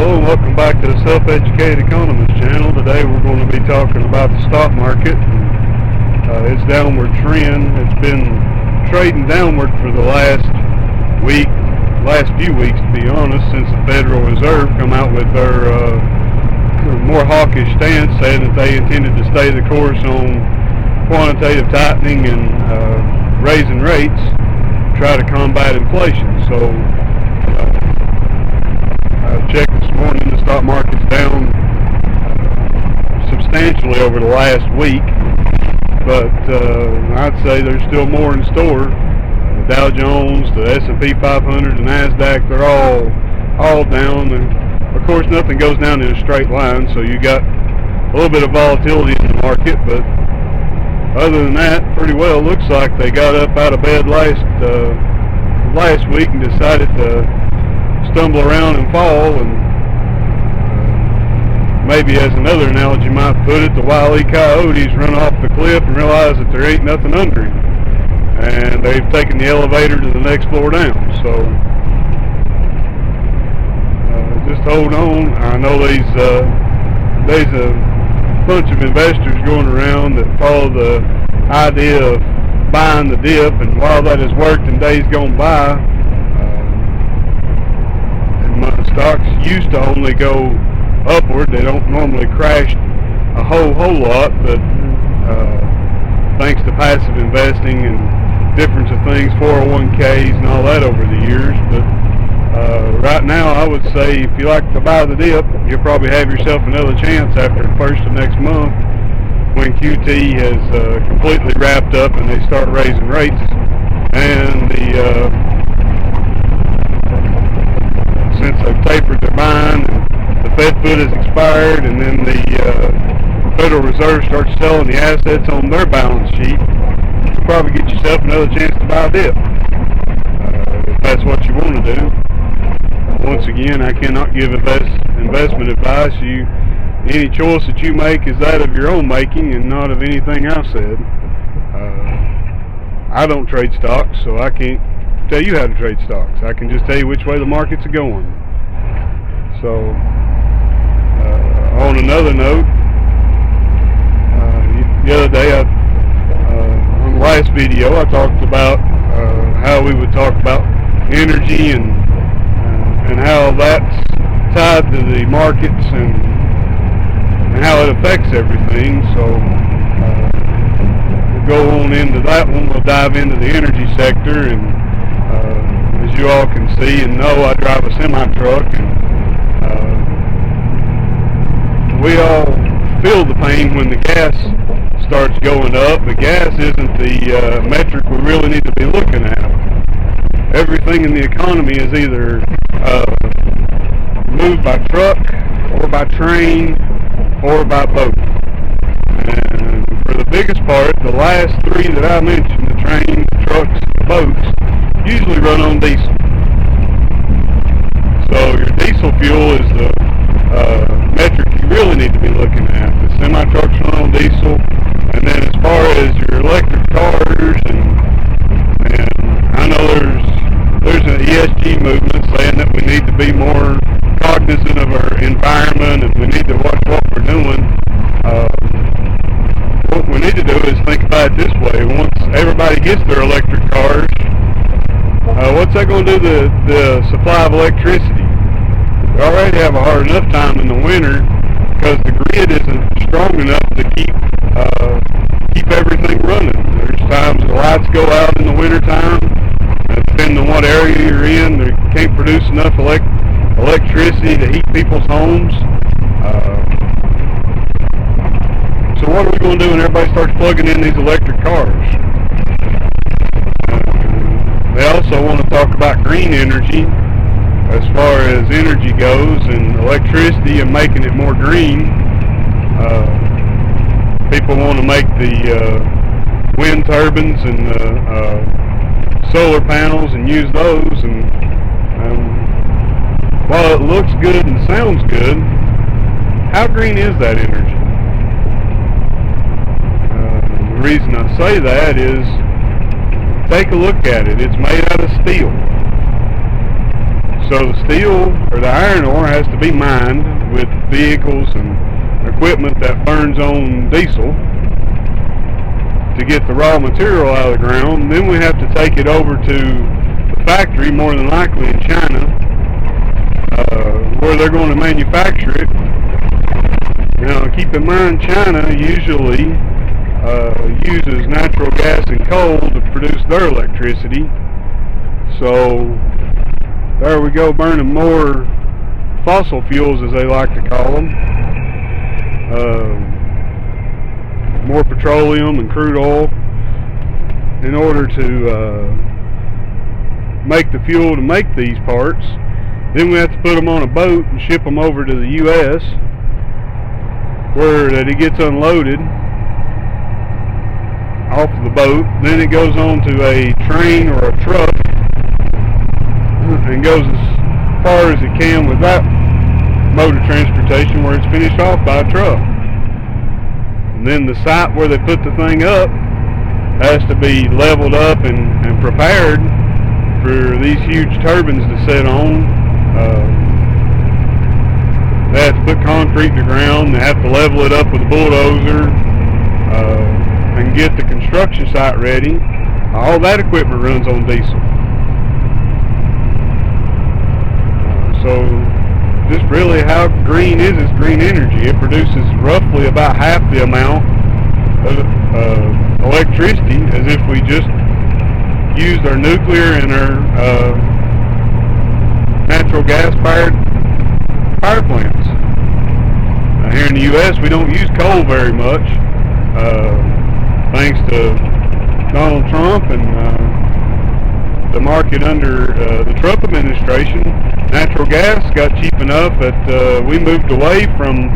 Hello and welcome back to the Self-Educated Economist channel. Today we're going to be talking about the stock market and its downward trend. It's been trading downward for the last few weeks to be honest, since the Federal Reserve come out with their more hawkish stance, saying that they intended to stay the course on quantitative tightening and raising rates to try to combat inflation. So I checked this morning, the stock market's down substantially over the last week, but I'd say there's still more in store. The Dow Jones, the S&P 500, the NASDAQ, they're all down, and of course nothing goes down in a straight line, so you got a little bit of volatility in the market, but other than that, pretty well looks like they got up out of bed last week and decided to stumble around and fall, and maybe as another analogy might put it, the Wile E. Coyotes run off the cliff and realize that there ain't nothing under him, and they've taken the elevator to the next floor down. So just hold on. I know there's a bunch of investors going around that follow the idea of buying the dip, and while that has worked in days gone by, stocks used to only go upward. They don't normally crash a whole lot, but thanks to passive investing and difference of things, 401ks and all that over the years. But right now I would say if you like to buy the dip, you'll probably have yourself another chance after the first of next month, when QT has completely wrapped up and they start raising rates, and since they've tapered their buying and the Fed foot has expired, and then the Federal Reserve starts selling the assets on their balance sheet, you'll probably get yourself another chance to buy a dip, if that's what you want to do. Once again, I cannot give investment advice. Any choice that you make is that of your own making and not of anything I've said. I don't trade stocks, so I can't tell you how to trade stocks. I can just tell you which way the markets are going. So on another note, the other day on the last video I talked about how we would talk about energy and how that's tied to the markets and how it affects everything. So we'll go on into that one. We'll dive into the energy sector, and as you all can see and know, I drive a semi-truck, and we all feel the pain when the gas starts going up. The gas isn't the metric we really need to be looking at. Everything in the economy is either moved by truck or by train or by boat. And for the biggest part, the last three that I mentioned, the trains, the trucks, the boats, usually run on diesel. So your diesel fuel is the metric you really need to be looking at. The semi-trucks run on diesel, and then as far as your electric cars, and I know there's an ESG movement saying that we need to be more cognizant of our environment and we need to watch what we're doing. What we need to do is think about it this way. Once everybody gets their electric cars, what's that going to do to the supply of electricity? We already have a hard enough time in the winter because the grid isn't strong enough to keep everything running. There's times the lights go out in the winter time, depending on what area you're in. They can't produce enough electricity to heat people's homes. So what are we going to do when everybody starts plugging in these electric cars? They also want to talk about green energy as far as energy goes, and electricity and making it more green. People want to make the wind turbines and solar panels and use those, and while it looks good and sounds good, how green is that energy? The reason I say that is, take a look at it. It's made out of steel. So the steel or the iron ore has to be mined with vehicles and equipment that burns on diesel to get the raw material out of the ground. Then we have to take it over to the factory, more than likely in China, where they're going to manufacture it. Now keep in mind, China usually uses natural gas and coal to produce their electricity. So there we go, burning more fossil fuels, as they like to call them. More petroleum and crude oil in order to make the fuel to make these parts. Then we have to put them on a boat and ship them over to the U.S. where that it gets unloaded off of the boat. Then it goes on to a train or a truck and goes as far as it can with that mode of transportation, where it's finished off by a truck. And then the site where they put the thing up has to be leveled up and prepared for these huge turbines to sit on. They have to put concrete in the ground. They have to level it up with a bulldozer and get the construction site ready. All that equipment runs on diesel. So just really, how green is this green energy? It produces roughly about half the amount of electricity as if we just used our nuclear and our natural gas fired power plants. Here in the U.S. we don't use coal very much, thanks to Donald Trump and the market under the Trump administration. Natural gas got cheap enough that we moved away from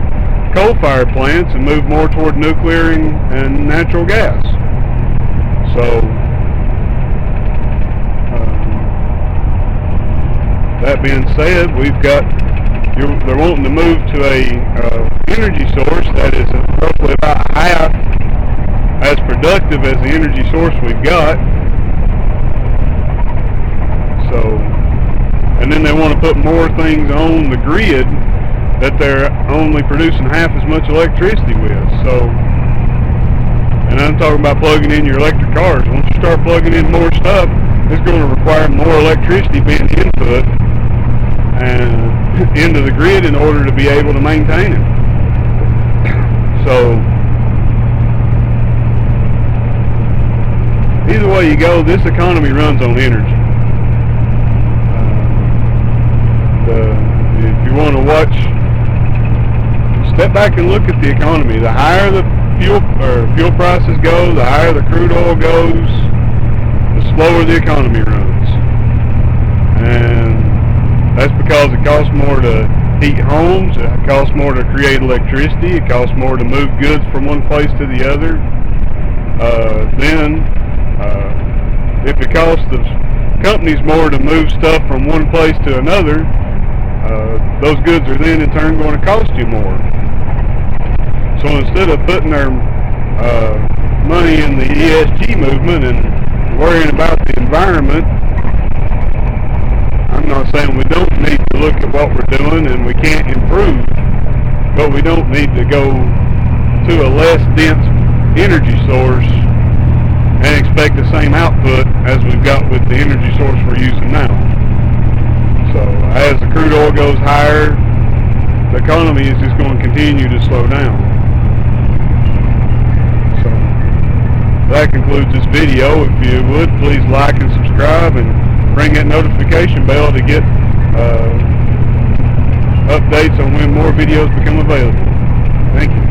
coal-fired plants and moved more toward nuclear and natural gas. So that being said, we've got, they're wanting to move to a energy source that is roughly about half as productive as the energy source we've got. So, and then they want to put more things on the grid that they're only producing half as much electricity with. So, and I'm talking about plugging in your electric cars. Once you start plugging in more stuff, it's going to require more electricity being input and into the grid in order to be able to maintain it. So either way you go, this economy runs on energy. If you want to watch, step back and look at the economy. The higher the fuel prices go, the higher the crude oil goes, the slower the economy runs. And that's because it costs more to heat homes, it costs more to create electricity, it costs more to move goods from one place to the other. If it costs the companies more to move stuff from one place to another, those goods are then in turn going to cost you more. So instead of putting their money in the ESG movement and worrying about the environment, I'm not saying we don't need to look at what we're doing and we can't improve, but we don't need to go to a less dense energy source and expect the same output as we've got with the energy source we're using now. So as the crude oil goes higher, the economy is just going to continue to slow down. So that concludes this video. If you would, please like and subscribe and ring that notification bell to get updates on when more videos become available. Thank you.